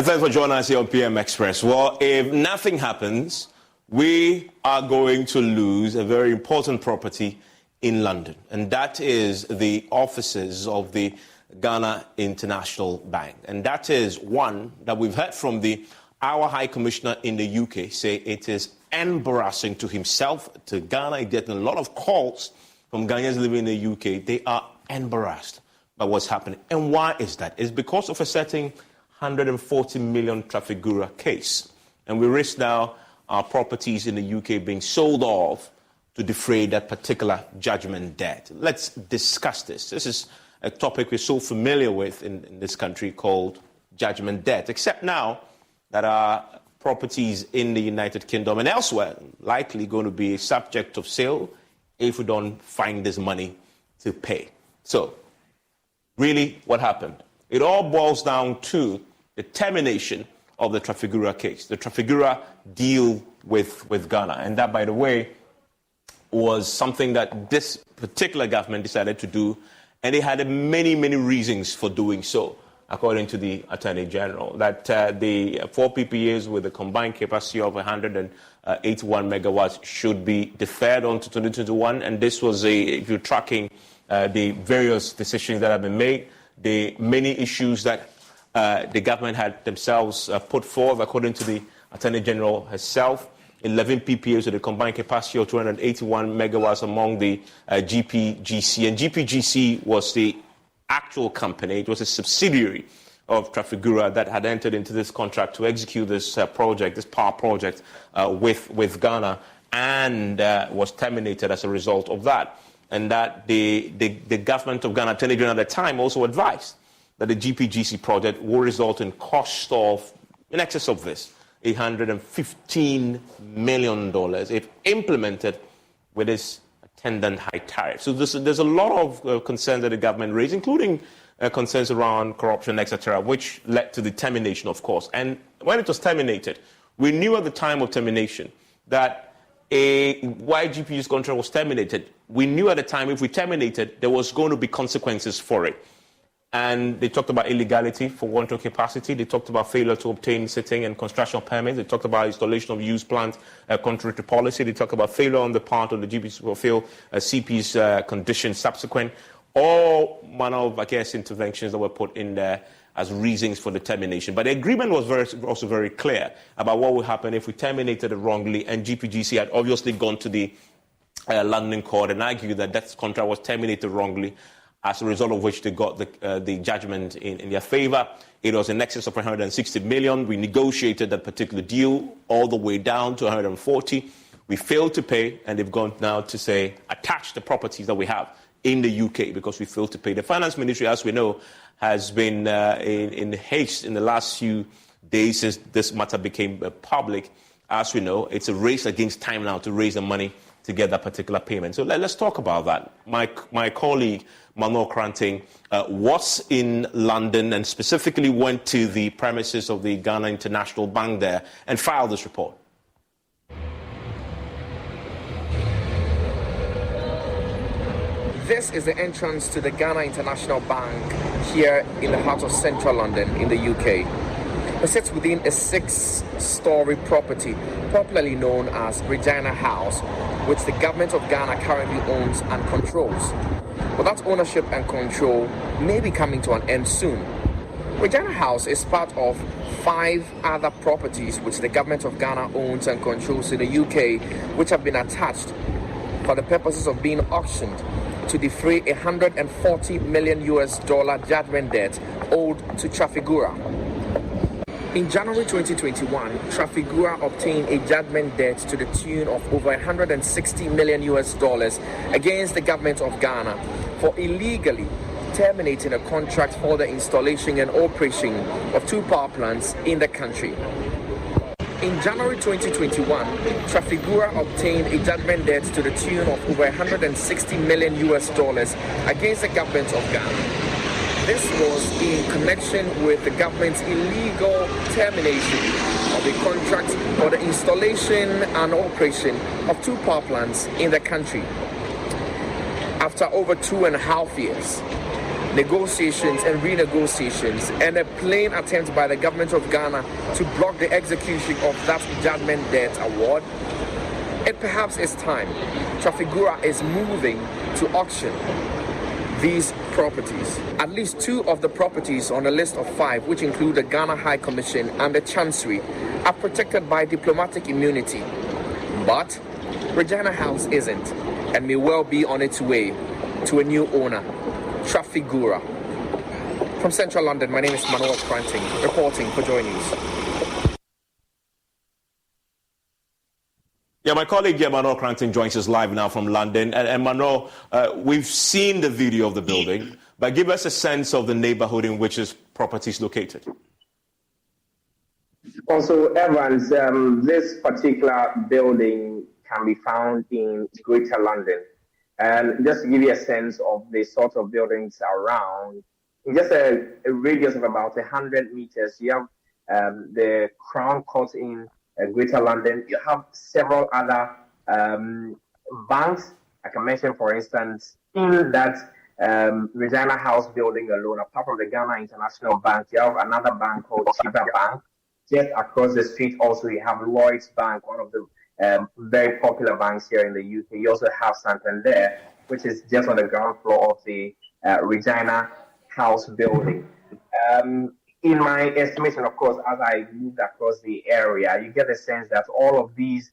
thanks for joining us here on PM Express. Well, if nothing happens, we are going to lose a very important property in London, and that is the offices of the Ghana International Bank. And that is one that we've heard from our High Commissioner in the UK say it is embarrassing to himself, to Ghana. He's getting a lot of calls from Ghanaians living in the UK. They are embarrassed by what's happening. And why is that? It's because of a certain 140 million Trafigura case. And we risk now our properties in the UK being sold off to defray that particular judgment debt. Let's discuss this. This is a topic we're so familiar with in this country called judgment debt, except now that our properties in the United Kingdom and elsewhere likely going to be subject of sale if we don't find this money to pay. So, really, what happened? It all boils down to the termination of the Trafigura case, the Trafigura deal with Ghana. And that, by the way, was something that this particular government decided to do, and they had many, many reasons for doing so, according to the Attorney General, that the 4 PPAs with a combined capacity of 181 megawatts should be deferred on to 2021. And this was, if you're tracking the various decisions that have been made, the many issues that the government had themselves put forth, according to the Attorney General herself, 11 PPAs with a combined capacity of 281 megawatts among the GPGC. And GPGC was the actual company. It was a subsidiary of Trafigura that had entered into this contract to execute this project, this power project with Ghana, and was terminated as a result of that. And that the government of Ghana, Attorney General at the time, also advised that the GPGC project will result in cost of, in excess of this, $815 million if implemented with this attendant high tariff. So there's a lot of concerns that the government raised, including concerns around corruption, etc., which led to the termination, of course. And when it was terminated, we knew at the time of termination that why GPU's contract was terminated. We knew at the time if we terminated, there was going to be consequences for it. And they talked about illegality for want of capacity. They talked about failure to obtain sitting and construction permits. They talked about installation of used plants contrary to policy. They talked about failure on the part of the GP to fulfill CP's conditions subsequent. All manner of, interventions that were put in there as reasons for the termination. But the agreement was also very clear about what would happen if we terminated it wrongly, and GPGC had obviously gone to the London court and argued that that contract was terminated wrongly, as a result of which they got the judgment in their favor. It was in excess of 160 million. We negotiated that particular deal all the way down to 140. We failed to pay, and they've gone now to say, attach the properties that we have in the UK because we failed to pay. The Finance Ministry, as we know, has been in haste in the last few days since this matter became public. As we know, it's a race against time now to raise the money to get that particular payment. So let's talk about that. My colleague, Manuel Kranting, was in London and specifically went to the premises of the Ghana International Bank there and filed this report. This is the entrance to the Ghana International Bank here in the heart of central London in the UK. It sits within a 6-story property popularly known as Regina House, which the government of Ghana currently owns and controls. But that ownership and control may be coming to an end soon. Regina House is part of 5 other properties which the government of Ghana owns and controls in the UK, which have been attached for the purposes of being auctioned to defray $140 million judgment debt owed to Trafigura. In January 2021, Trafigura obtained a judgment debt to the tune of over $160 million against the government of Ghana for illegally terminating a contract for the installation and operation of 2 power plants in the country. In January 2021, Trafigura obtained a judgment debt to the tune of over $160 million against the government of Ghana. This was in connection with the government's illegal termination of a contract for the installation and operation of 2 power plants in the country. After over 2.5 years, negotiations and renegotiations, and a plain attempt by the government of Ghana to block the execution of that Judgement Debt award, it perhaps is time Trafigura is moving to auction these properties. At least 2 of the properties on a list of 5, which include the Ghana High Commission and the Chancery, are protected by diplomatic immunity. But Regina House isn't, and may well be on its way to a new owner, Trafigura. From Central London, my name is Manuel Cranting, reporting for Joy News. Yeah, my colleague Manuel Cranting joins us live now from London. And Manuel, we've seen the video of the building, but give us a sense of the neighborhood in which this property is located. Also, Evans, this particular building can be found in Greater London. And just to give you a sense of the sort of buildings around, in just a radius of about 100 meters, you have the Crown Court in Greater London. You have several other banks. I can mention, for instance, in that Regina House building alone, apart from the Ghana International Bank, you have another bank called Chiba Bank. Just across the street, also, you have Lloyds Bank, one of the very popular banks here in the UK. You also have Santander, which is just on the ground floor of the Regina House building. In my estimation, of course, as I moved across the area, you get the sense that all of these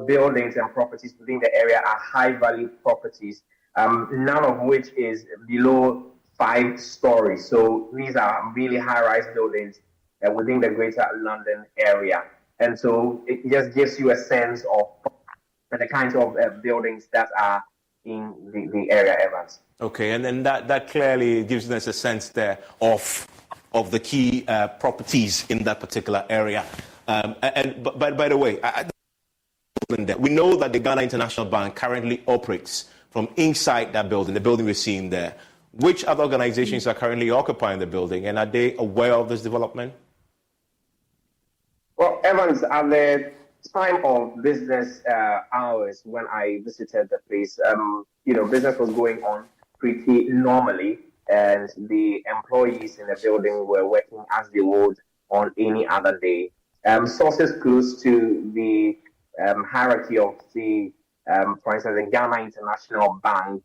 buildings and properties within the area are high-value properties, none of which is below 5 stories. So these are really high-rise buildings within the Greater London area. And so it just gives you a sense of the kinds of buildings that are in the area, Evans. Okay, and then that clearly gives us a sense there of the key properties in that particular area. But by the way, we know that the Ghana International Bank currently operates from inside that building, the building we're seeing there. Which other organizations are currently occupying the building, and are they aware of this development? Well, Evans, at the time of business hours when I visited the place, business was going on pretty normally, and the employees in the building were working as they would on any other day. Sources close to the hierarchy of the, for instance, the Ghana International Bank,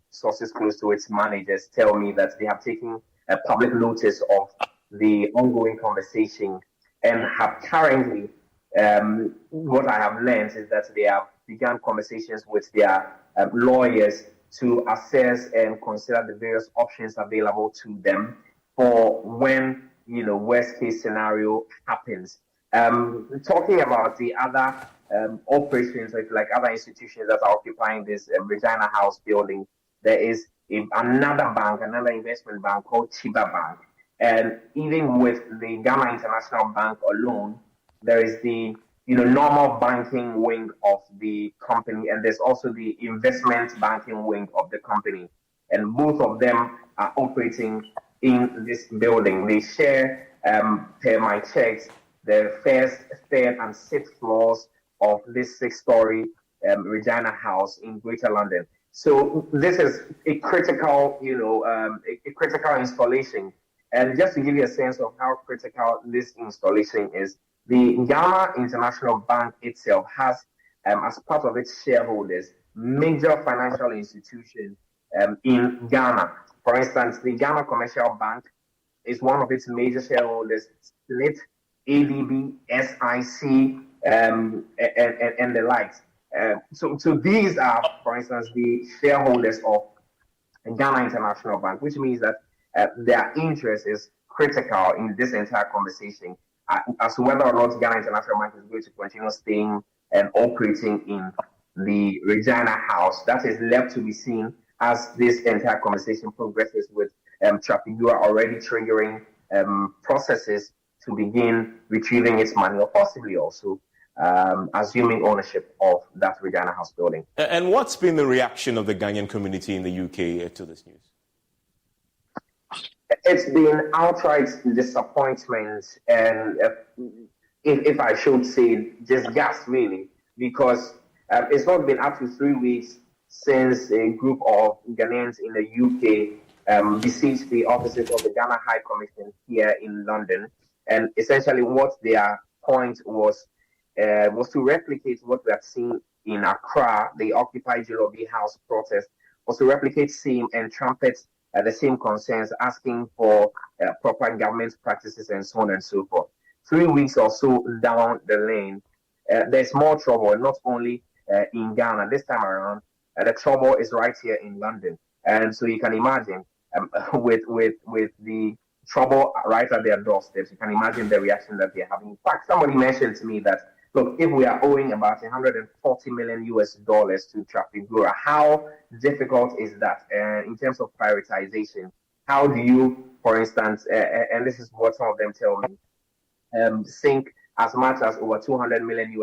sources close to its managers tell me that they have taken a public notice of the ongoing conversation and have currently, what I have learned is that they have begun conversations with their lawyers to assess and consider the various options available to them for when, worst case scenario happens. Talking about the other operations, like other institutions that are occupying this Regina House building, there is another bank, another investment bank called Chiba Bank. And even with the Ghana International Bank alone, there is the normal banking wing of the company, and there's also the investment banking wing of the company. And both of them are operating in this building. They share, per my checks, the first, third, and sixth floors of this 6-story Regina House in Greater London. So this is a critical, a critical installation. And just to give you a sense of how critical this installation is, the Ghana International Bank itself has, as part of its shareholders, major financial institutions in Ghana. For instance, the Ghana Commercial Bank is one of its major shareholders, SNIT, ADB, SIC, and the likes. So these are, for instance, the shareholders of Ghana International Bank, which means that their interest is critical in this entire conversation as to whether or not Ghana International Bank is going to continue staying and operating in the Regina House. That is left to be seen as this entire conversation progresses, with Trafigura already triggering processes to begin retrieving its money, or possibly also assuming ownership of that Regina House building. And what's been the reaction of the Ghanaian community in the UK to this news? It's been outright disappointment, and if I should say, disgust, really, because it's not been up to 3 weeks since a group of Ghanaians in the UK besieged the offices of the Ghana High Commission here in London. And essentially what their point was to replicate what we had seen in Accra, the Occupy Julloby House protest, was to replicate same and trumpet the same concerns, asking for proper government practices and so on and so forth. 3 weeks or so down the lane, there's more trouble, not only in Ghana. This time around, the trouble is right here in London. And so you can imagine with the trouble right at their doorsteps, you can imagine the reaction that they're having. In fact, somebody mentioned to me that, look, if we are owing about $140 million to Trafigura, how difficult is that in terms of prioritization? How do you, for instance, and this is what some of them tell me, sink as much as over $200 million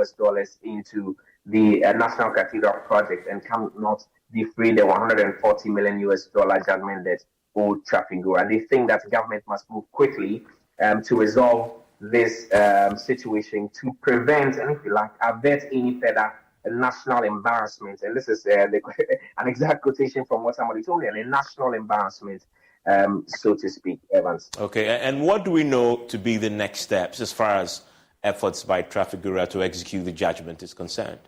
into the National Cathedral project and cannot defray the $140 million judgment debt owed Trafigura? They think that the government must move quickly to resolve this situation to prevent, and if you like, avert any further national embarrassment. And this is an exact quotation from what somebody told me, a national embarrassment, so to speak, Evans. Okay, and what do we know to be the next steps as far as efforts by Trafigura to execute the judgment is concerned?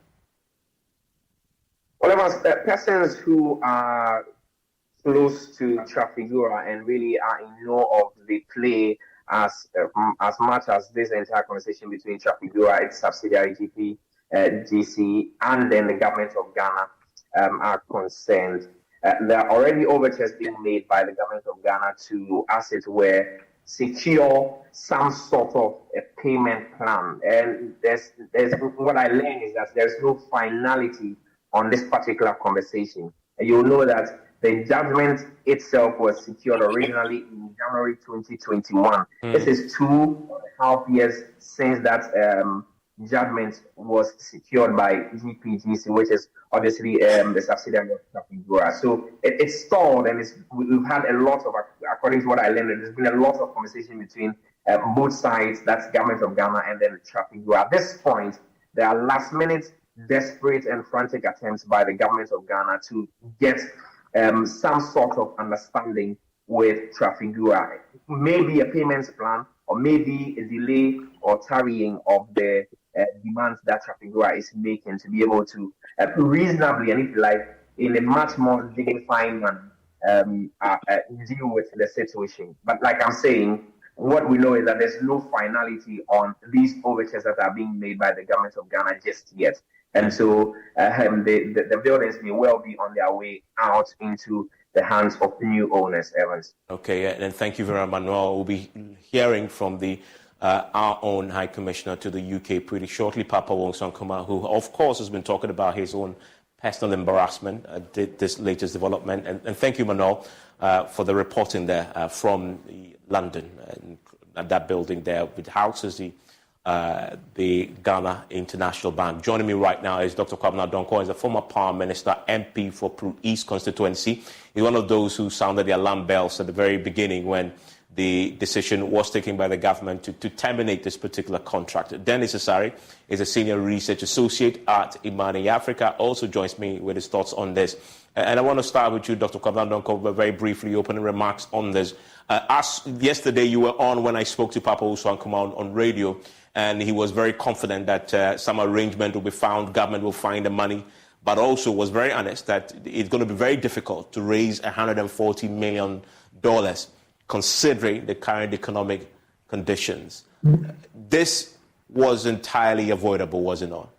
Well, Evans, persons who are close to Trafigura and really are in know of the play as much as this entire conversation between Trafigura, its subsidiary GC, and then the government of Ghana are concerned. There are already overtures being made by the government of Ghana to, as it were, secure some sort of a payment plan. And there's what I learned is that there's no finality on this particular conversation. And you'll know that the judgment itself was secured originally in January 2021. This is 2.5 years since that judgment was secured by GPGC, which is obviously the subsidiary of Trafigura. So it's stalled, and we've had a lot of, according to what I learned, there's been a lot of conversation between both sides, that's government of Ghana and then Trafigura. At this point, there are last-minute, desperate and frantic attempts by the government of Ghana to get some sort of understanding with Trafigura. Maybe a payments plan, or maybe a delay or tarrying of the demands that Trafigura is making to be able to reasonably, and if you like, in a much more dignified manner, deal with the situation. But like I'm saying, what we know is that there's no finality on these overtures that are being made by the government of Ghana just yet. And so the buildings may well be on their way out into the hands of new owners, Evans. Okay, and thank you very much, Manuel. We'll be hearing from our own High Commissioner to the UK pretty shortly, Papa Wong-Sankuma, who, of course, has been talking about his own personal embarrassment at this latest development. And thank you, Manuel, for the reporting there from London, and that building there, which houses the Ghana International Bank. Joining me right now is Dr. Kwabena Donkor, is a former Power Minister, MP for Pru East constituency. He's one of those who sounded the alarm bells at the very beginning when the decision was taken by the government to terminate this particular contract. Dennis Asari is a senior research associate at Imani Africa, also joins me with his thoughts on this. And I want to start with you, Dr. Kwabena Donkor, very briefly, opening remarks on this. As yesterday you were on when I spoke to Papa Wong-Sankuma on radio, and he was very confident that some arrangement will be found, government will find the money, but also was very honest that it's going to be very difficult to raise $140 million considering the current economic conditions. This was entirely avoidable, was it not?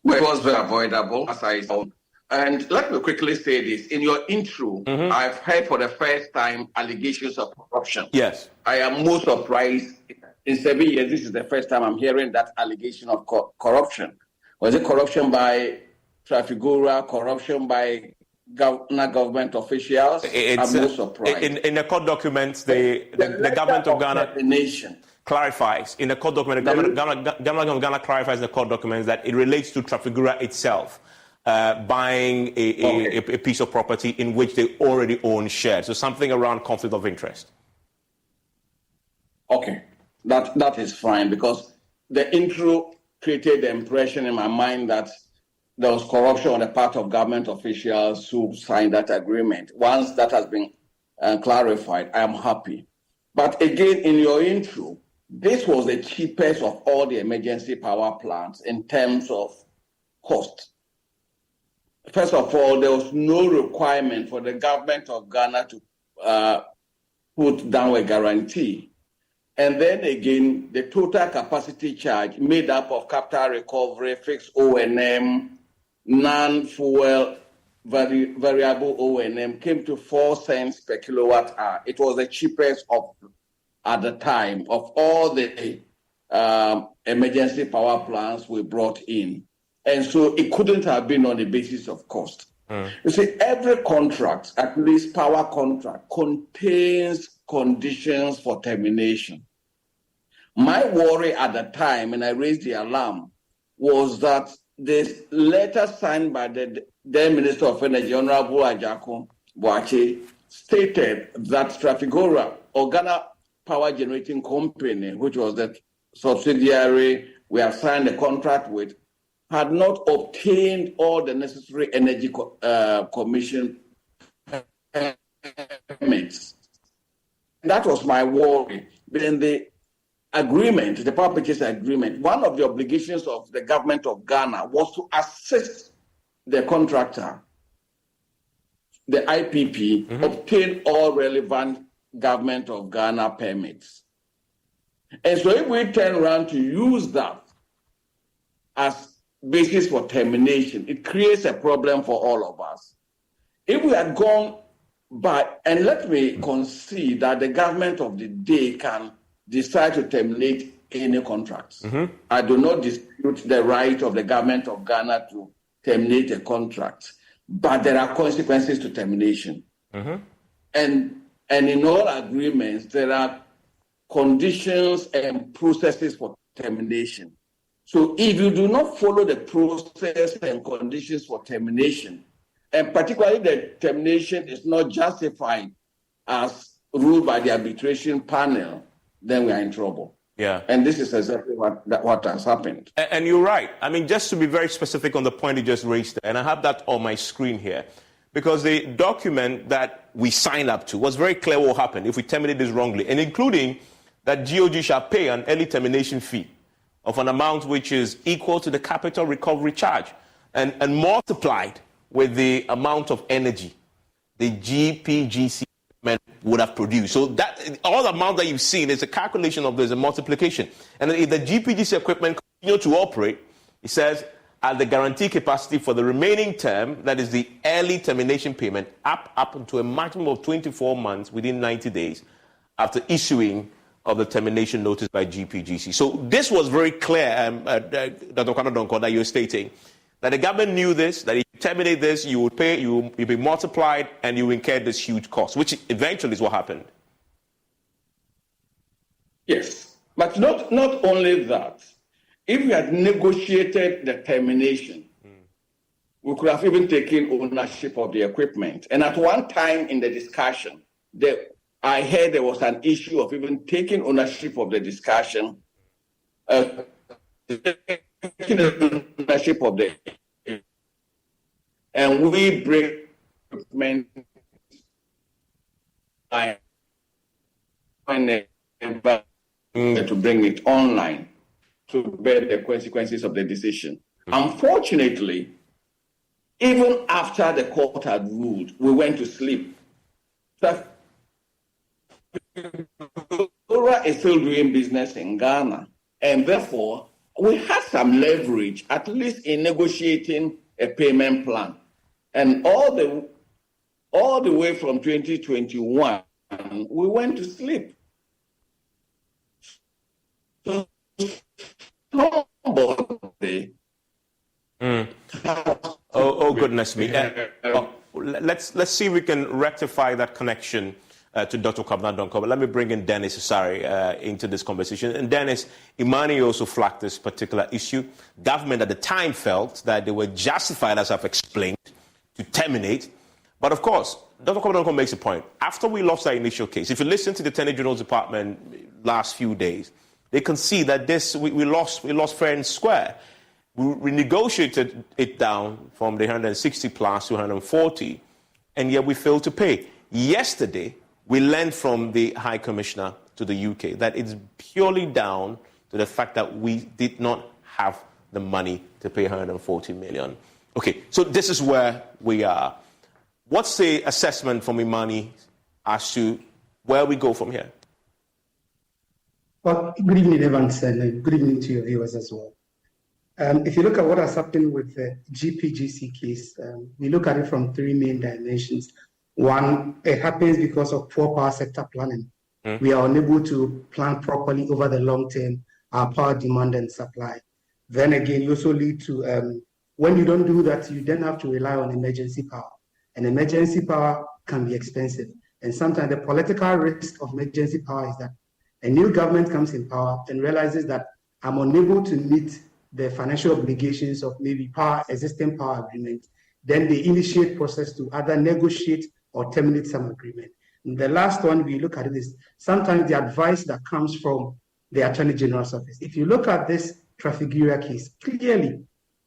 Well, it was very avoidable, as I said. And let me quickly say this. In your intro, I've heard for the first time allegations of corruption. Yes. I am most surprised. In 7 years, this is the first time I'm hearing that allegation of corruption. Was it corruption by Trafigura, corruption by government officials? I'm most surprised. In the court documents, the government of Ghana... The nation. Clarifies in the court document, the government of Ghana clarifies in the court documents that it relates to Trafigura itself buying a piece of property in which they already own shares. So something around conflict of interest. Okay, that is fine, because the intro created the impression in my mind that there was corruption on the part of government officials who signed that agreement. Once that has been clarified, I am happy. But again, in your intro, this was the cheapest of all the emergency power plants in terms of cost. First of all, there was no requirement for the government of Ghana to put down a guarantee. And then again, the total capacity charge made up of capital recovery, fixed O&M, non-fuel variable O&M came to 4 cents per kilowatt hour. It was the cheapest at the time of all the emergency power plants we brought in. And so it couldn't have been on the basis of cost. You see, every contract, at least power contract, contains conditions for termination. My worry at the time, and I raised the alarm, was that this letter signed by the then Minister of Energy, Honorable Ajako Boache, stated that Trafigura, or Ghana Power Generating Company, which was the subsidiary we have signed a contract with, had not obtained all the necessary energy commission permits. That was my worry. But in the agreement, the power purchase agreement, one of the obligations of the government of Ghana was to assist the contractor, the IPP, obtain all relevant government of Ghana permits. And so if we turn around to use that as basis for termination, it creates a problem for all of us. If we had gone by, and let me concede that the government of the day can decide to terminate any contracts. I do not dispute the right of the government of Ghana to terminate a contract, but there are consequences to termination. And in all agreements, there are conditions and processes for termination. So if you do not follow the process and conditions for termination, and particularly the termination is not justified as ruled by the arbitration panel, then we are in trouble. Yeah. And this is exactly what has happened. And you're right. I mean, just to be very specific on the point you just raised, and I have that on my screen here, because the document that we signed up to was very clear what happened if we terminate this wrongly, and including that GOG shall pay an early termination fee of an amount which is equal to the capital recovery charge and multiplied with the amount of energy the GPGC would have produced. So that all the amount that you've seen is a calculation of this, a multiplication. And if the GPGC equipment continue to operate, it says at the guarantee capacity for the remaining term, that is the early termination payment, up to a maximum of 24 months within 90 days after issuing of the termination notice by GPGC. So this was very clear, Dr. Kwame, that you're stating, that the government knew this, that if you terminate this, you would pay, you'll be multiplied, and you incur this huge cost, which eventually is what happened. Yes, but not only that. If we had negotiated the termination, we could have even taken ownership of the equipment. And at one time in the discussion, I heard there was an issue of even taking ownership of the discussion, taking ownership of the, and we bring equipment to bring it online to bear the consequences of the decision. Unfortunately, even after the court had ruled, we went to sleep. Trafigura is still doing business in Ghana, and therefore we had some leverage, at least in negotiating a payment plan. And all the way from 2021, we went to sleep. So somebody. Oh goodness me! Let's see if we can rectify that connection to Dr. Kwabena Donkor. But let me bring in Dennis Asare into this conversation. And Dennis, Imani also flagged this particular issue. Government at the time felt that they were justified, as I've explained, to terminate. But of course, Dr. Kwabena Donkor makes a point. After we lost that initial case, if you listen to the Attorney General's Department last few days, they can see that we lost fair and square. We renegotiated it down from the 160 plus to 140, and yet we failed to pay. Yesterday, we learned from the High Commissioner to the UK that it's purely down to the fact that we did not have the money to pay 140 million. Okay, so this is where we are. What's the assessment from Imani as to where we go from here? Well, good evening, Evans, and good evening to your viewers as well. If you look at what has happened with the GPGC case, we look at it from three main dimensions. One, it happens because of poor power sector planning. We are unable to plan properly over the long term our power demand and supply. Then again, you also lead to, when you don't do that, you then have to rely on emergency power. And emergency power can be expensive. And sometimes the political risk of emergency power is that a new government comes in power and realizes that I'm unable to meet the financial obligations of maybe existing power agreement. Then they initiate process to either negotiate or terminate some agreement. And the last one we look at it is sometimes the advice that comes from the Attorney General's office. If you look at this Trafigura case, clearly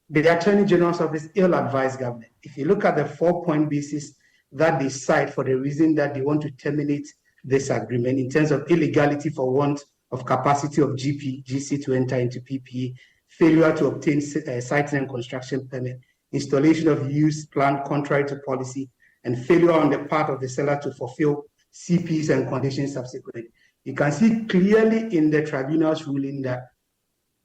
the Attorney General's office ill-advised government. If you look at the 4-point basis that they cite for the reason that they want to terminate this agreement in terms of illegality for want of capacity of GPGC to enter into PPA, failure to obtain siting and construction permit, installation of use plan contrary to policy, and failure on the part of the seller to fulfill CPs and conditions subsequent. You can see clearly in the tribunal's ruling that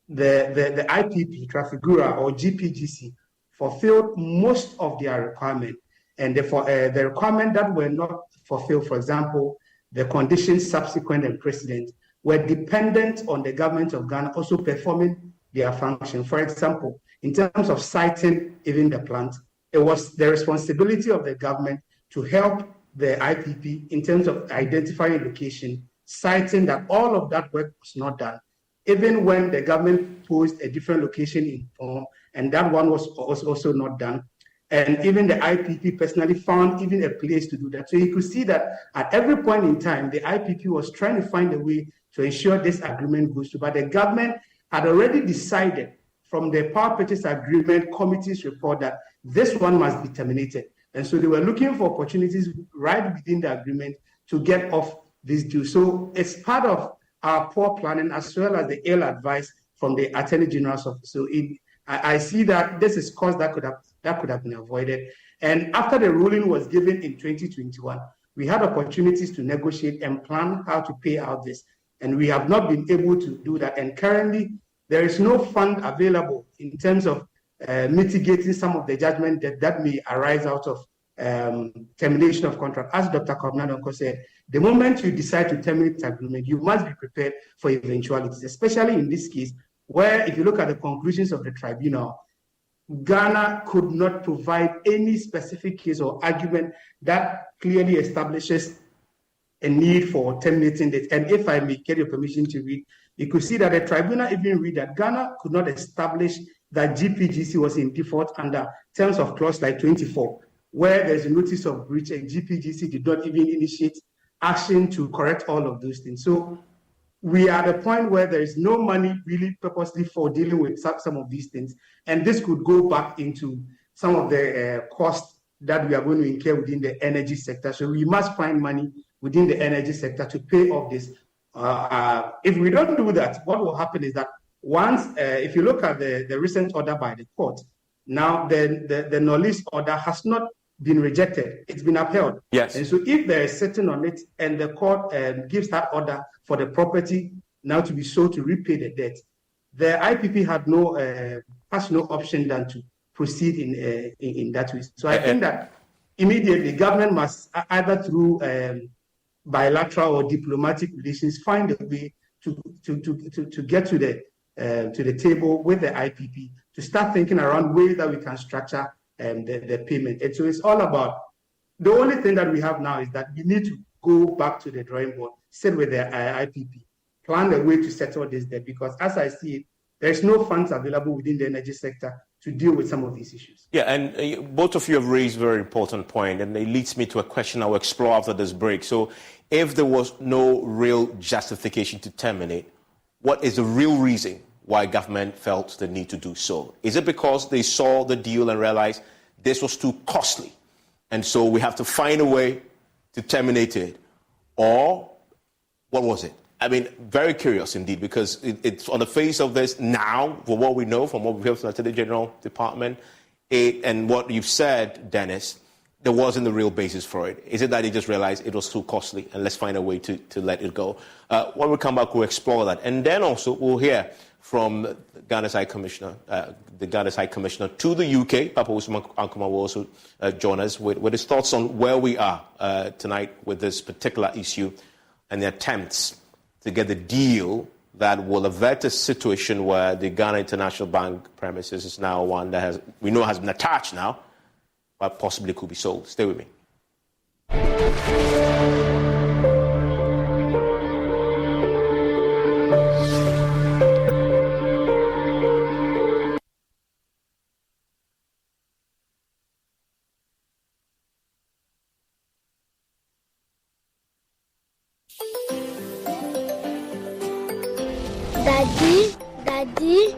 the IPP, Trafigura, or GPGC fulfilled most of their requirement, and therefore the requirement that were not fulfilled, for example, the conditions subsequent and precedent, were dependent on the government of Ghana also performing their function. For example, in terms of siting even the plant, it was the responsibility of the government to help the IPP in terms of identifying location, citing that all of that work was not done, even when the government posed a different location in form, and that one was also not done. And even the IPP personally found even a place to do that. So you could see that at every point in time, the IPP was trying to find a way to ensure this agreement goes through. But the government had already decided from the Power Purchase Agreement Committee's report that this one must be terminated. And so they were looking for opportunities right within the agreement to get off this deal. So it's part of our poor planning as well as the ill advice from the Attorney General's office. So I see that this is cost that could have been avoided. And after the ruling was given in 2021, we had opportunities to negotiate and plan how to pay out this. And we have not been able to do that. And currently, there is no fund available in terms of mitigating some of the judgment debt that may arise out of termination of contract. As Dr. Kobnadonko said, the moment you decide to terminate the agreement, you must be prepared for eventualities, especially in this case, where if you look at the conclusions of the tribunal, Ghana could not provide any specific case or argument that clearly establishes a need for terminating it. And if I may get your permission to read, you could see that the tribunal even read that Ghana could not establish that GPGC was in default under terms of clause like 24, where there's a notice of breach and GPGC did not even initiate action to correct all of those things. So we are at a point where there is no money really purposely for dealing with some of these things. And this could go back into some of the costs that we are going to incur within the energy sector. So we must find money within the energy sector to pay off this. If we don't do that, what will happen is that once, if you look at the recent order by the court, now the Knowledge order has not been rejected, it's been upheld. Yes. And so if there is sitting on it and the court gives that order for the property now to be sold to repay the debt, the IPP has no option than to proceed in that way. So I think that immediately government must either through bilateral or diplomatic relations find a way to get to the table with the IPP to start thinking around ways that we can structure the payment. And so it's all about, the only thing that we have now is that we need to go back to the drawing board, sit with the IPP, plan a way to settle this debt, because as I see it, there's no funds available within the energy sector to deal with some of these issues. Yeah, and both of you have raised a very important point, and it leads me to a question I will explore after this break. So if there was no real justification to terminate, what is the real reason why government felt the need to do so? Is it because they saw the deal and realized this was too costly, and so we have to find a way to terminate it? Or what was it? I mean, very curious indeed, because it's on the face of this now, for what we know from what we've heard from the Attorney General Department, and what you've said, Dennis, there wasn't the real basis for it. Is it that they just realized it was too costly and let's find a way to let it go? When we come back, we'll explore that. And then also we'll hear from Ghana's High Commissioner, the Ghana's High Commissioner to the UK, Papa Usman Ankuma, will also join us with his thoughts on where we are tonight with this particular issue and the attempts to get the deal that will avert a situation where the Ghana International Bank premises is now one that we know has been attached now, but possibly could be sold. Stay with me. Daddy,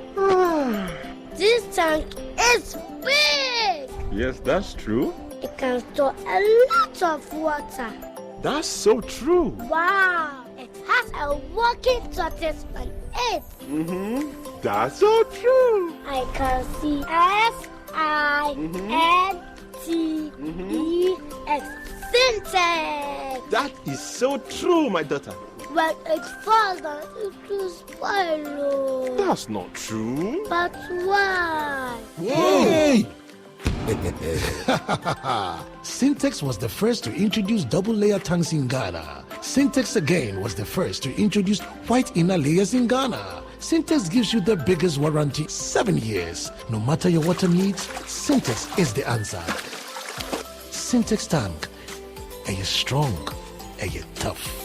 this tank is big. Yes, that's true. It can store a lot of water. That's so true. Wow, it has a working tortoise on it. That's so true. I can see SINTEX. Syntax. That is so true, my daughter. When it falls down, it will spoil. That's not true. But why? Hey! Syntex was the first to introduce double-layer tanks in Ghana. Syntex again was the first to introduce white inner layers in Ghana. Syntex gives you the biggest warranty, 7 years. No matter your water needs, Syntex is the answer. Syntex tank. Are you strong? Are you tough?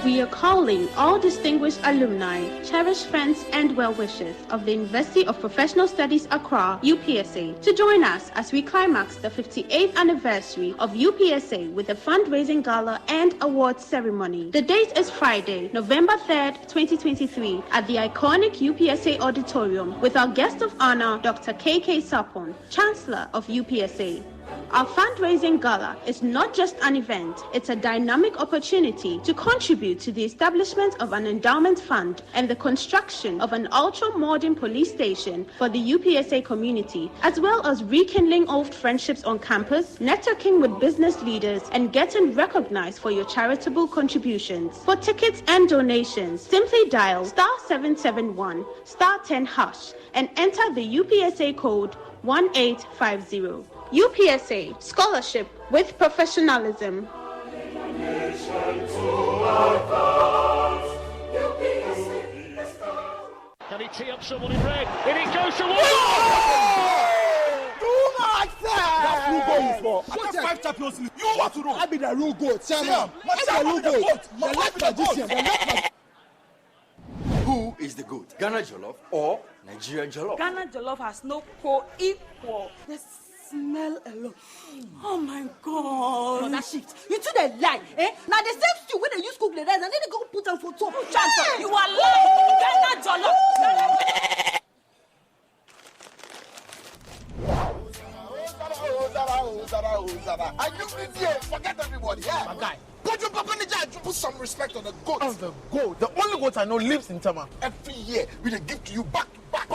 We are calling all distinguished alumni, cherished friends, and well-wishers of the University of Professional Studies Accra, UPSA, to join us as we climax the 58th anniversary of UPSA with a fundraising gala and awards ceremony. The date is Friday, November 3rd, 2023, at the iconic UPSA Auditorium with our guest of honor, Dr. KK Sapon, Chancellor of UPSA. Our fundraising gala is not just an event, it's a dynamic opportunity to contribute to the establishment of an endowment fund and the construction of an ultra-modern police station for the UPSA community, as well as rekindling old friendships on campus, networking with business leaders, and getting recognized for your charitable contributions. For tickets and donations, simply dial *771 *10# and enter the UPSA code 1850. UPSA, scholarship with professionalism. Can he tee up someone in red? And it goes to one. Do like that! That's who goes for. I got 5 champions league. You want to know? I be the real goat. Sam, I'm the real goat. The left magician. Who is the goat? Ghana Jollof or Nigeria Jollof? Ghana Jollof has no co-equal. The smell alone. Oh my God. No, that shift. You two they lie, eh? Now the same stew when they use cook the rice and then they go put them for top. You are lying. Ghana Jollof. And you forget everybody, yeah? My guy. Put your papa in the jar to put some respect on the goat. Oh, the goat. The only goat I know lives in Tama. Every year, we they give to you back to back.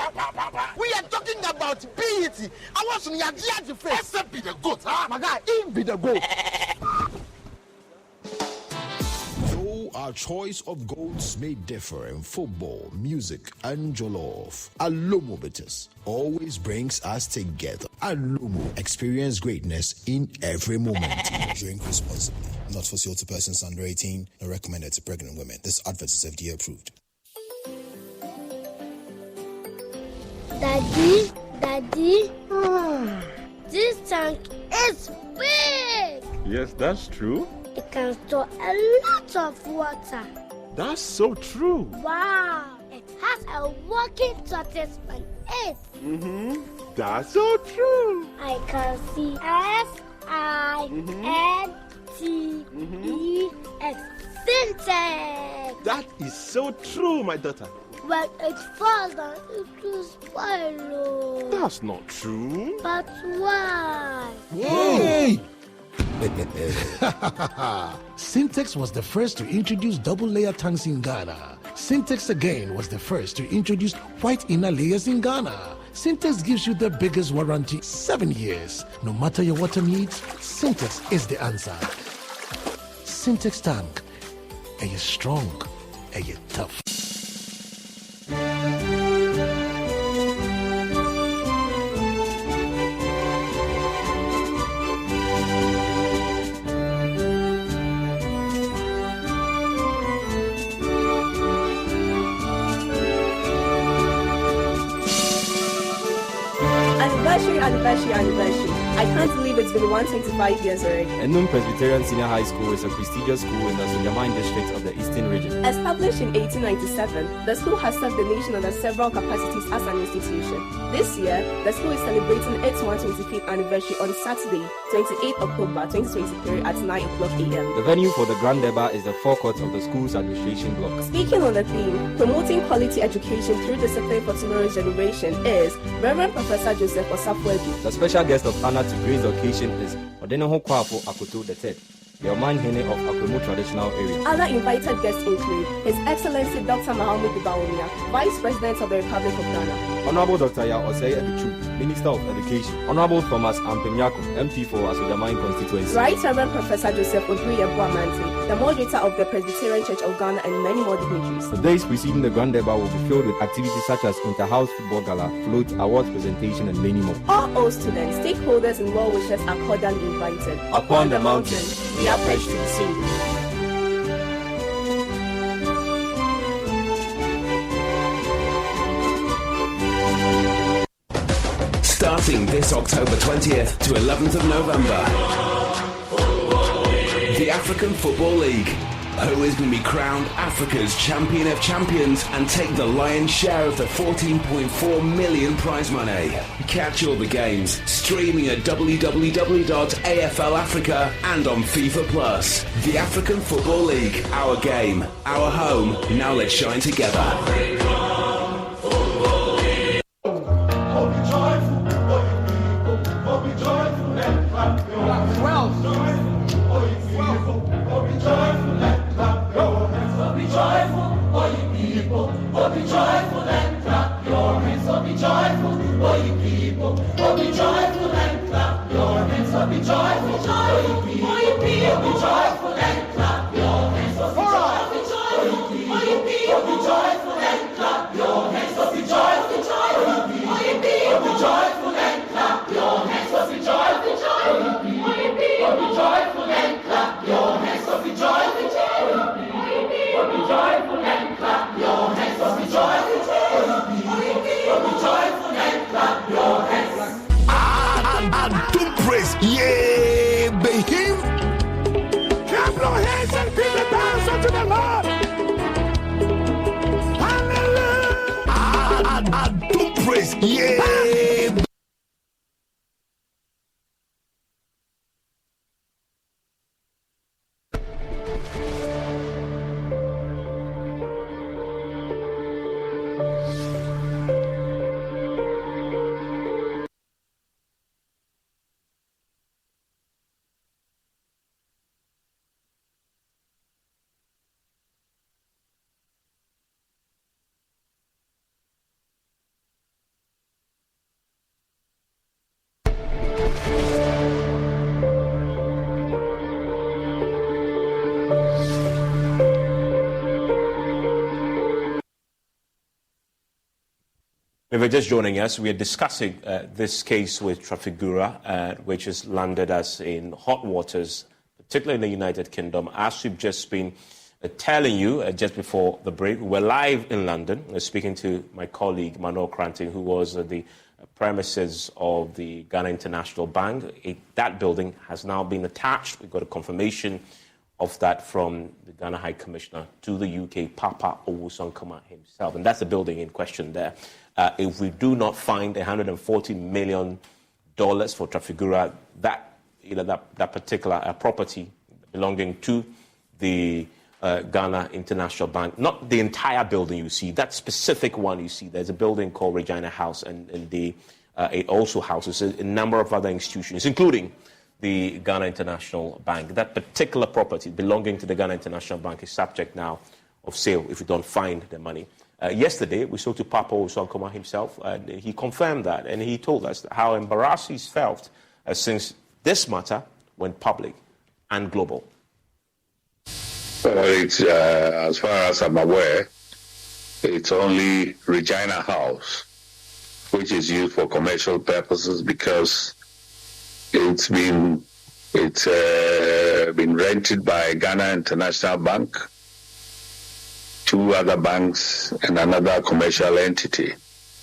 We are talking about PET. I want some Yadia face. Except be the goat, huh? My guy, he be the goat. Though our choice of goats may differ in football, music, and jollof, Alomo Bitters always brings us together. Alomo, experience greatness in every moment. Drink responsibly. Not for sale to persons under 18, nor recommended to pregnant women. This advert is FDA approved. Daddy, this tank is big. Yes, that's true. It can store a lot of water. That's so true. Wow, it has a working tortoise on it. That's so true. I can see SINTEX. Syntax. That is so true, my daughter. when it falls down, it will spoil. That's not true. But why? Yay! Syntex was the first to introduce double-layer tanks in Ghana. Syntex again was the first to introduce white inner layers in Ghana. Syntex gives you the biggest warranty, 7 years. No matter your water needs, Syntex is the answer. Syntex tank. Are you strong? Are you tough? Anniversary. I can't believe it's been 125 years already. Enum Presbyterian Senior High School is a prestigious school in the Sunyamine district of the Eastern Region. Established in 1897, the school has served the nation under several capacities as an institution. This year, the school is celebrating its 125th anniversary on Saturday, 28 October 2023 at 9 o'clock a.m. The venue for the Grand Deba is the forecourt of the school's administration block. Speaking on the theme, promoting quality education through discipline for tomorrow's generation is Reverend Professor Joseph Osafwedu. The special guest of honor to grace the occasion is Odeneho Kwafo Akoto III, the Oman Hene of Akwemu traditional area. Other invited guests include His Excellency Dr. Mahamudu Bawumia, Vice President of the Republic of Ghana. Honorable Dr. Ya Osei Ebichu, Minister of Education. Honorable Thomas Ampemyako, MP for Asojamine constituency. Right Reverend Professor Joseph Odriye Boamante, the moderator of the Presbyterian Church of Ghana, and many more dignitaries. The days preceding the Grand Deba will be filled with activities such as inter-house football gala, float, awards presentation, and many more. All students, stakeholders, and well-wishers are cordially invited. Upon the mountain, we are pledged to see you. Starting this October 20th to 11th of November, the African Football League. Who is going to be crowned Africa's Champion of Champions and take the lion's share of the 14.4 million prize money? Catch all the games streaming at www.AFL Africa and on FIFA Plus. The African Football League, our game, our home. Now let's shine together. Yeah, behim. Clap your hands and give the dance unto the Lord. Hallelujah. Do praise. Yeah. If you're just joining us, we are discussing this case with Trafigura, which has landed us in hot waters, particularly in the United Kingdom. As we've just been telling you just before the break, we're live in London. We're speaking to my colleague, Manuel Cranting, who was at the premises of the Ghana International Bank. That building has now been attached. We've got a confirmation of that from the Ghana High Commissioner to the UK, Papa Owusu-Ankama himself. And that's the building in question there. If we do not find $140 million for Trafigura, that particular property belonging to the Ghana International Bank, not the entire building you see, that specific one you see. There's a building called Regina House, and it also houses a number of other institutions, including the Ghana International Bank. That particular property belonging to the Ghana International Bank is subject now of sale if you don't find the money. Yesterday, we spoke to Papa Usankoma himself, and he confirmed that, and he told us how embarrassed he's felt since this matter went public and global. Well, it's, as far as I'm aware, it's only Regina House, which is used for commercial purposes because it's been rented by Ghana International Bank, 2 other banks, and another commercial entity.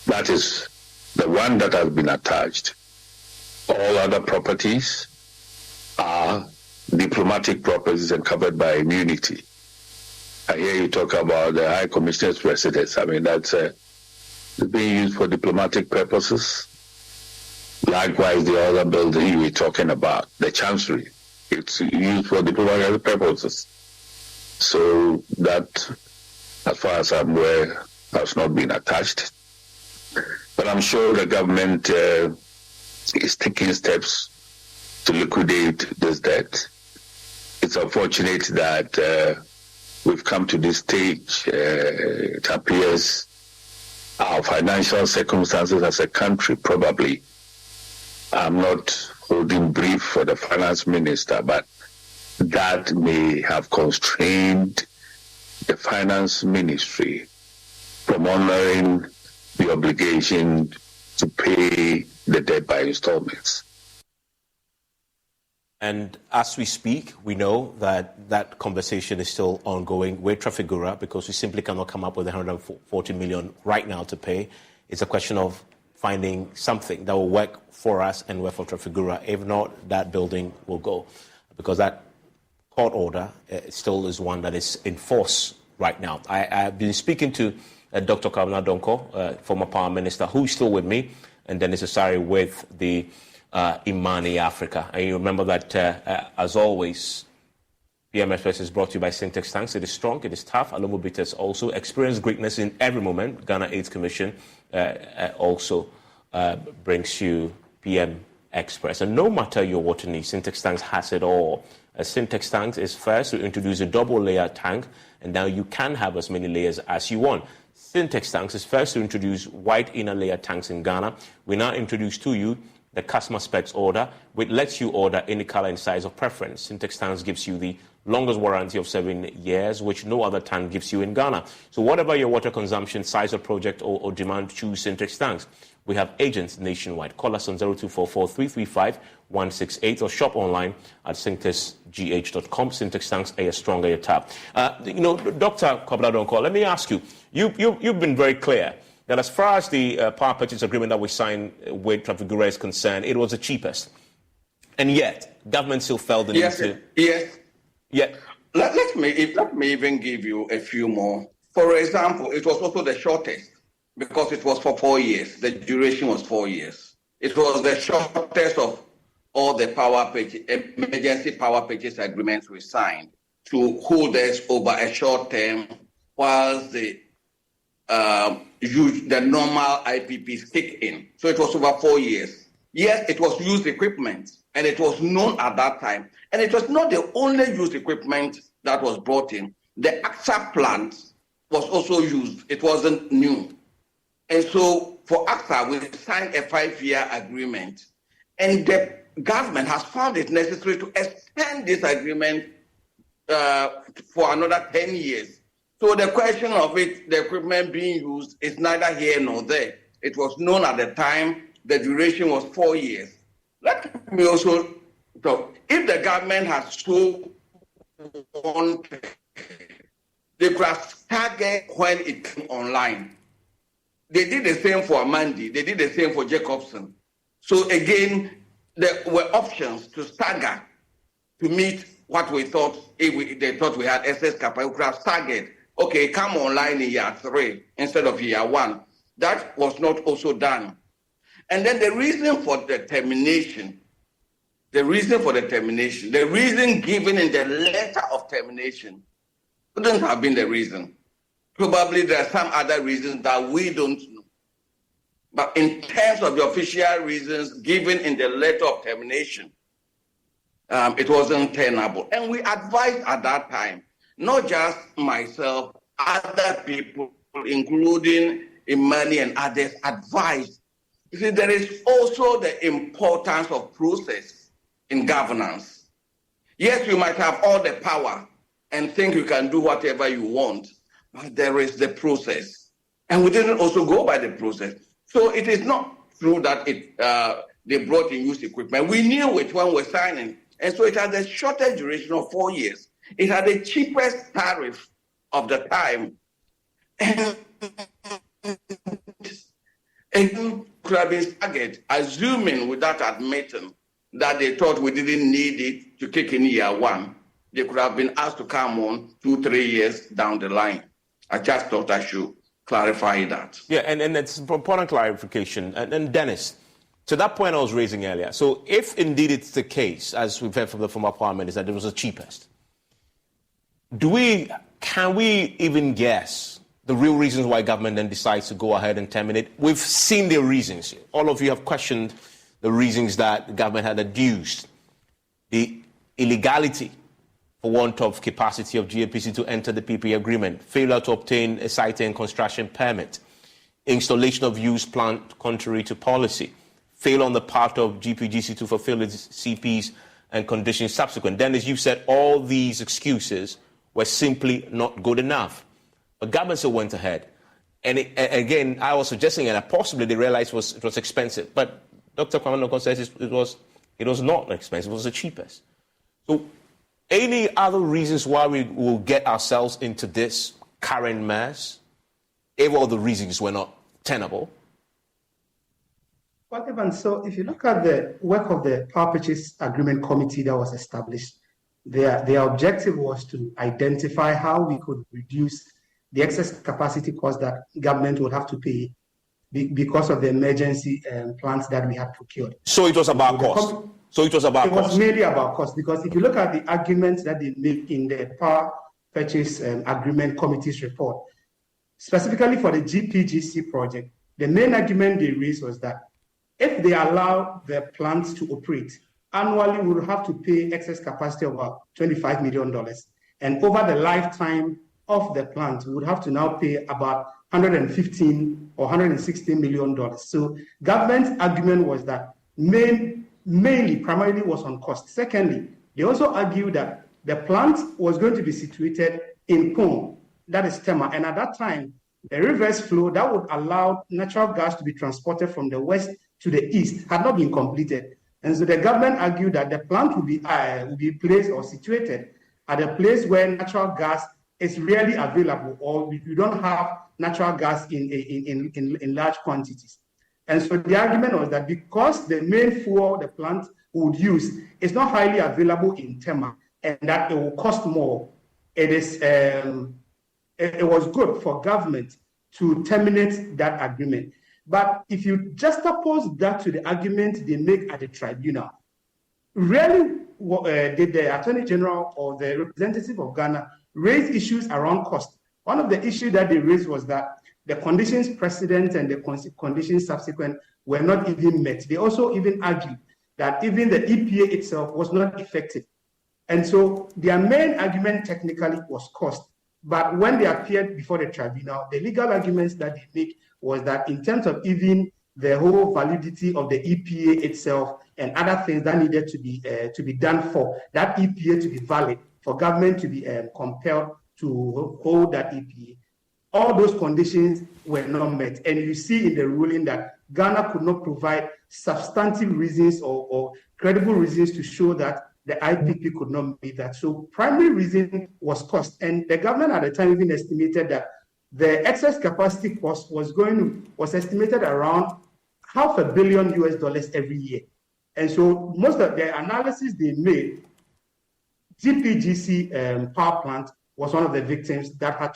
That is the one that has been attached. All other properties are diplomatic properties and covered by immunity. I hear you talk about the High Commissioner's residence. I mean, that's being used for diplomatic purposes. Likewise, the other building we're talking about, the Chancery, it's used for diplomatic purposes. So that, as far as I'm aware, has not been attached. But I'm sure the government is taking steps to liquidate this debt. It's unfortunate that we've come to this stage. It appears our financial circumstances as a country, probably, I'm not holding brief for the finance minister, but that may have constrained the finance ministry from honoring the obligation to pay the debt by installments. And as we speak, we know that that conversation is still ongoing with Trafigura because we simply cannot come up with 140 million right now to pay. It's a question of finding something that will work for us and work for Trafigura. If not, that building will go because that court order still is one that is in force right now. I've been speaking to Dr. Kwabena Donkor, former Power Minister, who's still with me, and Dennis Asari with the Imani Africa. And you remember that, as always, PM Express is brought to you by Syntex Tanks. It is strong, it is tough. Alomo Bitters also experience greatness in every moment. Ghana AIDS Commission also brings you PM Express. And no matter your water needs, Syntex Tanks has it all. Syntex Tanks is first to introduce a double-layer tank, and now you can have as many layers as you want. Syntex Tanks is first to introduce white inner layer tanks in Ghana. We now introduce to you the customer specs order, which lets you order any color and size of preference. Syntex Tanks gives you the longest warranty of 7 years, which no other tank gives you in Ghana. So whatever your water consumption, size of project or demand, choose Syntex Tanks. We have agents nationwide. Call us on 0244-335-168 or shop online at syntexgh.com. Syntex Tanks, a stronger your tap. Dr. Kwabena Donkor, let me ask you, you've been very clear that as far as the power purchase agreement that we signed with Trafigura is concerned, it was the cheapest. And yet, government still felt the need to... Yes. Yeah. Let me even give you a few more. For example, it was also the shortest because it was for 4 years. The duration was 4 years. It was the shortest of all the emergency power purchase agreements we signed to hold us over a short term whilst the normal IPPs kick in. So it was over 4 years. Yes, it was used equipment, and it was known at that time. And it was not the only used equipment that was brought in. The AXA plant was also used. It wasn't new. And so for AXA, we signed a 5-year agreement. And the government has found it necessary to extend this agreement for another 10 years. So the question of the equipment being used is neither here nor there. It was known at the time. The duration was 4 years. Let me also talk. If the government has so wanted, they could have started when it came online. They did the same for Amandi. They did the same for Jacobson. So again, there were options to stagger to meet what we thought. If they thought we had excess capacity, we could have staggered. Okay, come online in year 3 instead of year 1. That was not also done. And then the reason given in the letter of termination Couldn't have been the reason. Probably there are some other reasons that we don't know. But in terms of the official reasons given in the letter of termination, it wasn't tenable. And we advised at that time, not just myself, other people, including Imani and others, advised. You see, there is also the importance of process in governance. Yes, you might have all the power and think you can do whatever you want, but there is the process. And we didn't also go by the process. So it is not true that they brought in used equipment. We knew it when we were signing. And so it had the shortest duration of 4 years. It had the cheapest tariff of the time. And could have been staggered, assuming without admitting that they thought we didn't need it to kick in year one. They could have been asked to come on 2-3 years down the line. I just thought I should clarify that. Yeah, and it's an important clarification. And Dennis, to that point I was raising earlier, so if indeed it's the case, as we've heard from the former Prime Minister, that it was the cheapest, can we even guess the real reasons why government then decides to go ahead and terminate? We've seen the reasons. All of you have questioned the reasons that the government had adduced. The illegality, for want of capacity of GNPC to enter the PPA agreement, failure to obtain a site and construction permit, installation of used plant contrary to policy, failure on the part of GPGC to fulfill its CPs and conditions subsequent. Then, as you said, all these excuses were simply not good enough. But government still went ahead. And again, I was suggesting that possibly they realized it was expensive. But Dr. Kwame Nkrumah says it was not expensive, it was the cheapest. So any other reasons why we will get ourselves into this current mess, if all the reasons were not tenable? Well, Evan, so if you look at the work of the Power Purchase Agreement Committee that was established, their objective was to identify how we could reduce the excess capacity cost that government would have to pay because of the emergency plans that we had procured. So it was about cost. It was mainly about cost, because if you look at the arguments that they make in the Power Purchase Agreement Committee's report, specifically for the GPGC project, the main argument they raised was that if they allow the plants to operate, annually we would have to pay excess capacity of about $25 million. And over the lifetime of the plant, we would have to now pay about $115 or $116 million. So government's argument was that primarily was on cost. Secondly, they also argued that the plant was going to be situated in Pong, that is Tema, and at that time, the reverse flow that would allow natural gas to be transported from the west to the east had not been completed. And so the government argued that the plant would be placed or situated at a place where natural gas is rarely available, or you don't have natural gas in large quantities. And so the argument was that because the main fuel the plant would use is not highly available in Tema, and that it will cost more, it was good for government to terminate that agreement. But if you juxtapose that to the argument they make at the tribunal, rarely did the Attorney General or the representative of Ghana raise issues around cost. One of the issues that they raised was that the conditions precedent and the conditions subsequent were not even met. They also even argued that even the EPA itself was not effective. And so their main argument technically was cost. But when they appeared before the tribunal, the legal arguments that they make was that in terms of even the whole validity of the EPA itself and other things that needed to be done for that EPA to be valid, for government to be compelled to hold that EPA, all those conditions were not met. And you see in the ruling that Ghana could not provide substantive reasons or credible reasons to show that the IPP could not meet that. So primary reason was cost. And the government at the time even estimated that the excess capacity cost was estimated around $500 million every year. And so most of the analysis they made, GPGC power plant was one of the victims that had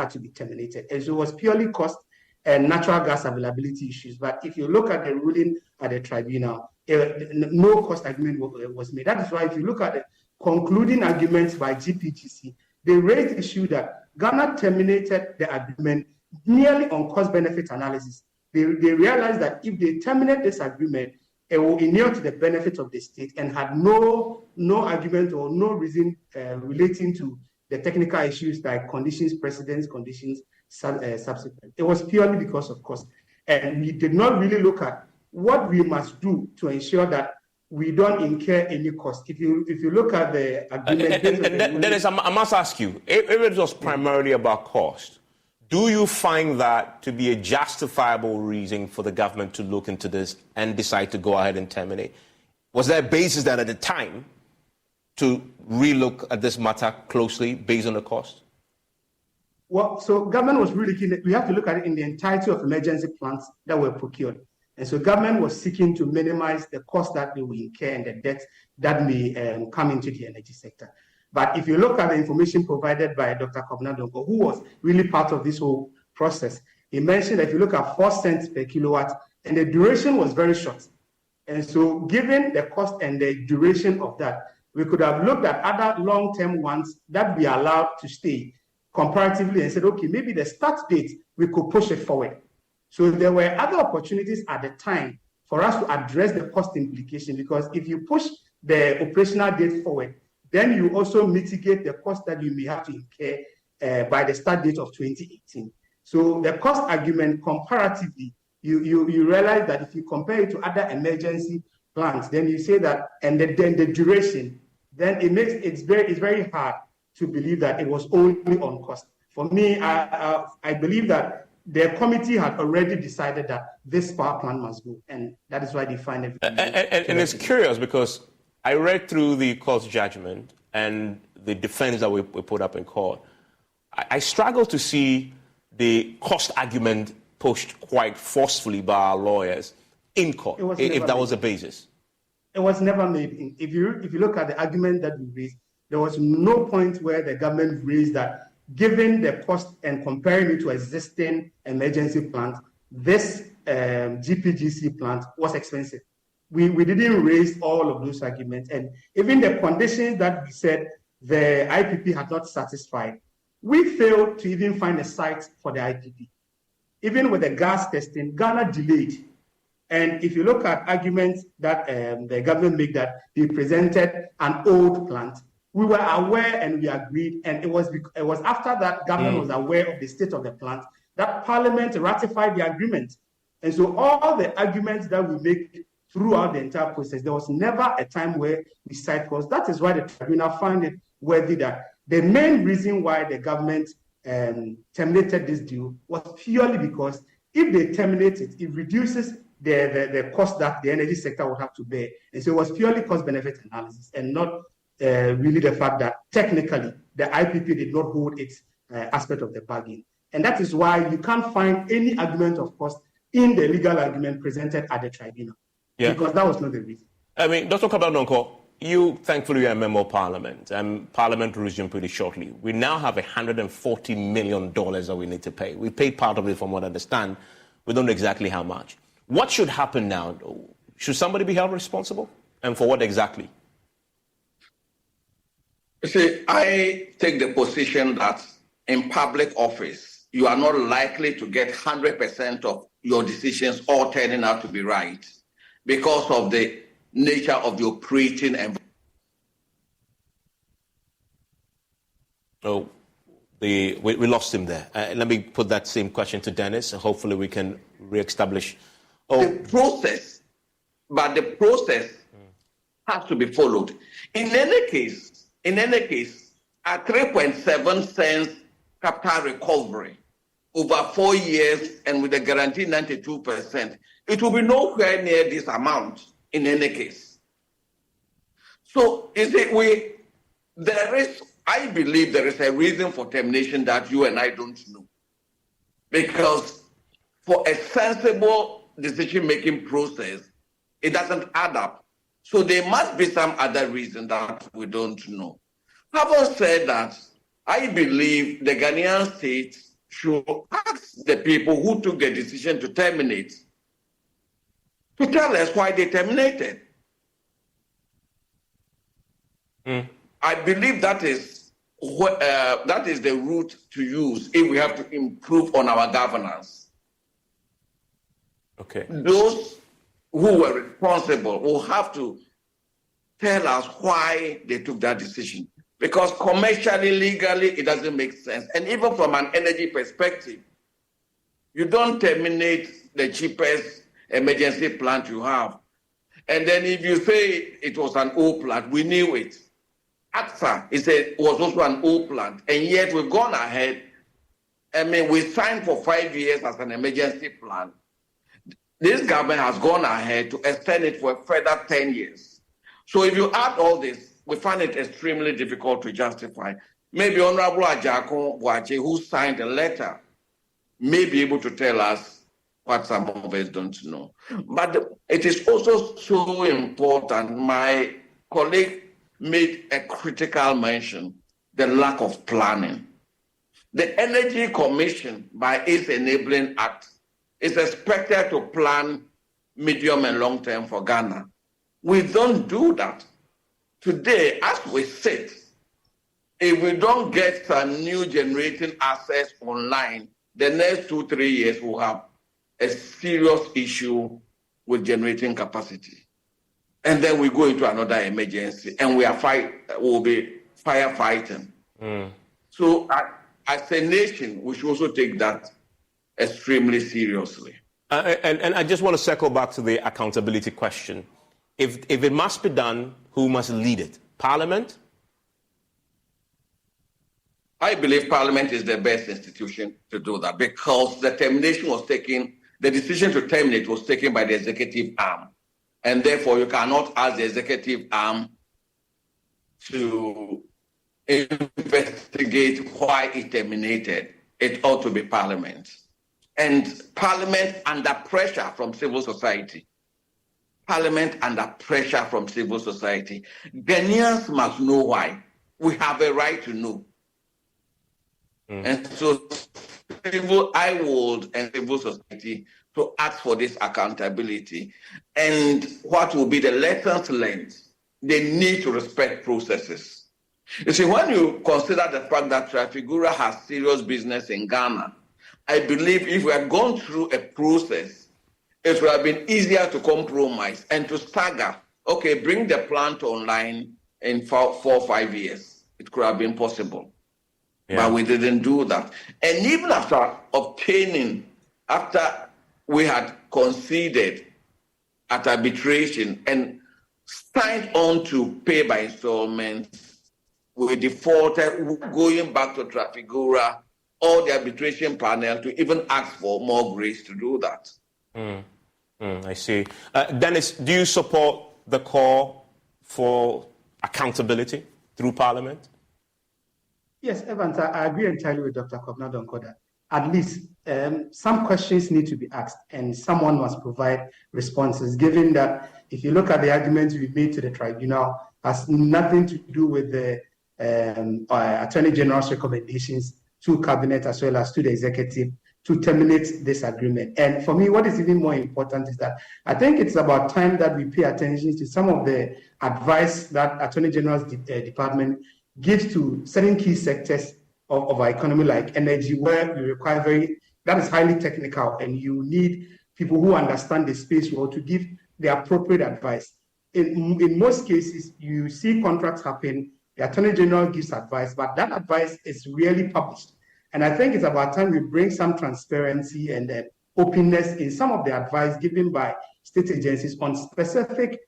to be terminated. And so it was purely cost and natural gas availability issues. But if you look at the ruling at the tribunal, no cost agreement was made. That is why if you look at the concluding arguments by GPGC, they raised the issue that Ghana terminated the agreement merely on cost-benefit analysis. They realized that if they terminate this agreement, it will inure to the benefit of the state and had no argument or no reason relating to the technical issues like conditions, precedents, conditions, subsequent. It was purely because of cost. And we did not really look at what we must do to ensure that we don't incur any cost. If you look at the agreement... Dennis, I must ask you, if it was primarily about cost, do you find that to be a justifiable reason for the government to look into this and decide to go ahead and terminate? Was there a basis that at the time to relook at this matter closely based on the cost? Well, so government was really keen. We have to look at it in the entirety of emergency plans that were procured. And so government was seeking to minimize the cost that they will incur and the debt that may come into the energy sector. But if you look at the information provided by Dr. Kobna Donko, who was really part of this whole process, he mentioned that if you look at 4 cents per kilowatt, and the duration was very short. And so given the cost and the duration of that, we could have looked at other long-term ones that we are allowed to stay comparatively and said, okay, maybe the start date, we could push it forward. So there were other opportunities at the time for us to address the cost implication, because if you push the operational date forward, then you also mitigate the cost that you may have to incur by the start date of 2018. So the cost argument comparatively, you realize that if you compare it to other emergency plans, then you say that, and then the duration, then it's very hard to believe that it was only on cost. For me, I believe that the committee had already decided that this power plant must go, and that is why they find it. And it's curious because I read through the court's judgment and the defense that we put up in court. I struggle to see the cost argument pushed quite forcefully by our lawyers in court, if that was a basis. It was never made. If you look at the argument that we raised, there was no point where the government raised that, given the cost and comparing it to existing emergency plants, this GPGC plant was expensive. We didn't raise all of those arguments. And even the conditions that we said the IPP had not satisfied, we failed to even find a site for the IPP. Even with the gas testing, Ghana delayed. And if you look at arguments that the government made, that they presented an old plant, we were aware and we agreed, and it was after that government was aware of the state of the plant that Parliament ratified the agreement. And so all the arguments that we make throughout the entire process, there was never a time where we cite costs. That is why the tribunal found it worthy that the main reason why the government terminated this deal was purely because if they terminate it, it reduces the cost that the energy sector would have to bear. And so it was purely cost-benefit analysis and not really the fact that technically the IPP did not hold its aspect of the bargain. And that is why you can't find any argument of cost in the legal argument presented at the tribunal. Yeah. Because that was not the reason. I mean, Dr. Kabadonko, you thankfully are a member of Parliament, and Parliament resumed pretty shortly. We now have $140 million that we need to pay. We paid part of it from what I understand. We don't know exactly how much. What should happen now? Should somebody be held responsible? And for what exactly? You see, I take the position that in public office, you are not likely to get 100% of your decisions all turning out to be right because of the nature of the operating environment. Oh, we lost him there. Let me put that same question to Dennis, and hopefully we can reestablish. The process has to be followed. In any case, at 3.7 cents capital recovery over 4 years and with a guaranteed 92%, it will be nowhere near this amount in any case. So I believe there is a reason for termination that you and I don't know. Because for a sensible decision-making process, it doesn't add up. So there must be some other reason that we don't know. Having said that, I believe the Ghanaian state should ask the people who took the decision to terminate to tell us why they terminated. I believe that is that is the route to use if we have to improve on our governance. Okay. Those who were responsible will have to tell us why they took that decision. Because commercially, legally, it doesn't make sense. And even from an energy perspective, you don't terminate the cheapest emergency plant you have. And then if you say it was an old plant, we knew it. AXA was also an old plant. And yet we've gone ahead. I mean, we signed for 5 years as an emergency plan. This government has gone ahead to extend it for a further 10 years. So if you add all this, we find it extremely difficult to justify. Maybe Honorable Ajakon Boache, who signed a letter, may be able to tell us what some of us don't know. But it is also so important. My colleague made a critical mention, the lack of planning. The Energy Commission, by its enabling act, is expected to plan medium and long term for Ghana. We don't do that. Today, as we sit, if we don't get some new generating assets online, the next 2-3 years we'll have a serious issue with generating capacity. And then we go into another emergency and we'll be firefighting. So as a nation, we should also take that extremely seriously. And I just want to circle back to the accountability question. If it must be done, who must lead it? Parliament? I believe Parliament is the best institution to do that because the decision to terminate was taken by the executive arm. And therefore, you cannot ask the executive arm to investigate why it terminated. It ought to be Parliament. And Parliament under pressure from civil society. Parliament under pressure from civil society. Ghanaians must know why. We have a right to know. And so I would and civil society to ask for this accountability. And what will be the lessons learned? They need to respect processes. You see, when you consider the fact that Trafigura has serious business in Ghana, I believe if we had gone through a process, it would have been easier to compromise and to stagger. Okay, bring the plant online in 4 or 5 years. It could have been possible. Yeah. But we didn't do that. And even after we had conceded at arbitration and signed on to pay by installments, we defaulted, going back to Trafigura or the arbitration panel to even ask for more grace to do that. I see. Dennis, do you support the call for accountability through Parliament? Yes, Evans, I agree entirely with Dr. Kobna Donkoda. At least some questions need to be asked and someone must provide responses, given that if you look at the arguments we made to the tribunal, has nothing to do with the Attorney General's recommendations to Cabinet as well as to the Executive to terminate this agreement. And for me, what is even more important is that I think it's about time that we pay attention to some of the advice that Attorney General's department gives to certain key sectors of our economy, like energy, where you require that is highly technical, and you need people who understand the space well to give the appropriate advice. In most cases, you see contracts happen, the Attorney General gives advice, but that advice is rarely published. And I think it's about time we bring some transparency and openness in some of the advice given by state agencies on specific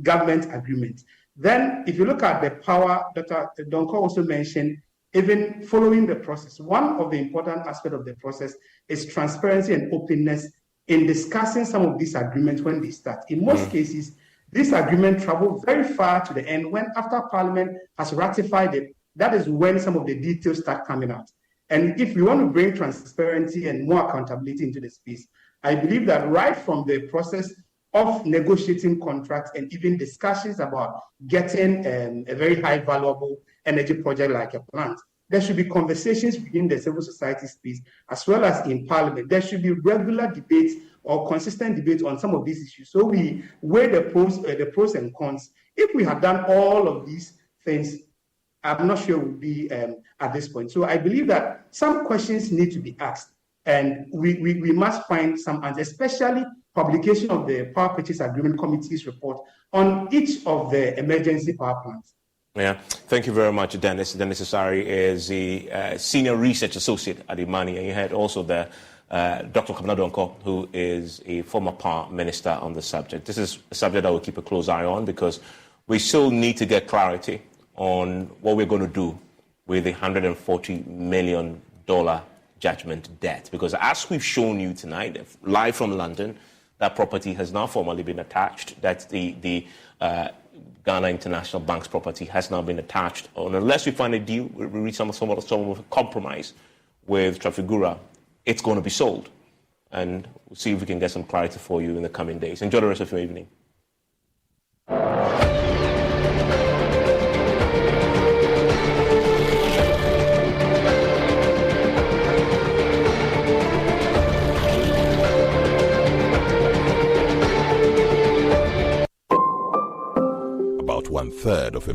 government agreements. Then, if you look at the power, Dr. Donko also mentioned, even following the process, one of the important aspects of the process is transparency and openness in discussing some of these agreements when they start. In most cases, this agreement travel very far to the end when after Parliament has ratified it, that is when some of the details start coming out. And if we want to bring transparency and more accountability into the space, I believe that right from the process of negotiating contracts and even discussions about getting a very high valuable energy project like a plant, there should be conversations within the civil society space as well as in Parliament. There should be regular debates or consistent debates on some of these issues. So we weigh the pros and cons. If we had done all of these things I'm not sure will be at this point. So I believe that some questions need to be asked, and we must find some answers, especially publication of the Power Purchase Agreement Committee's report on each of the emergency power plants. Yeah, thank you very much, Dennis. Dennis Asari is the Senior Research Associate at Imani, and you had also the Dr. Kwabena Donkor, who is a former power minister on the subject. This is a subject that we'll keep a close eye on because we still need to get clarity on what we're going to do with the $140 million judgment debt. Because as we've shown you tonight, live from London, that property has now formally been attached. That's the Ghana International Bank's property has now been attached. And unless we find a deal, we reach some sort of compromise with Trafigura, it's going to be sold. And we'll see if we can get some clarity for you in the coming days. Enjoy the rest of your evening. About 1/3 of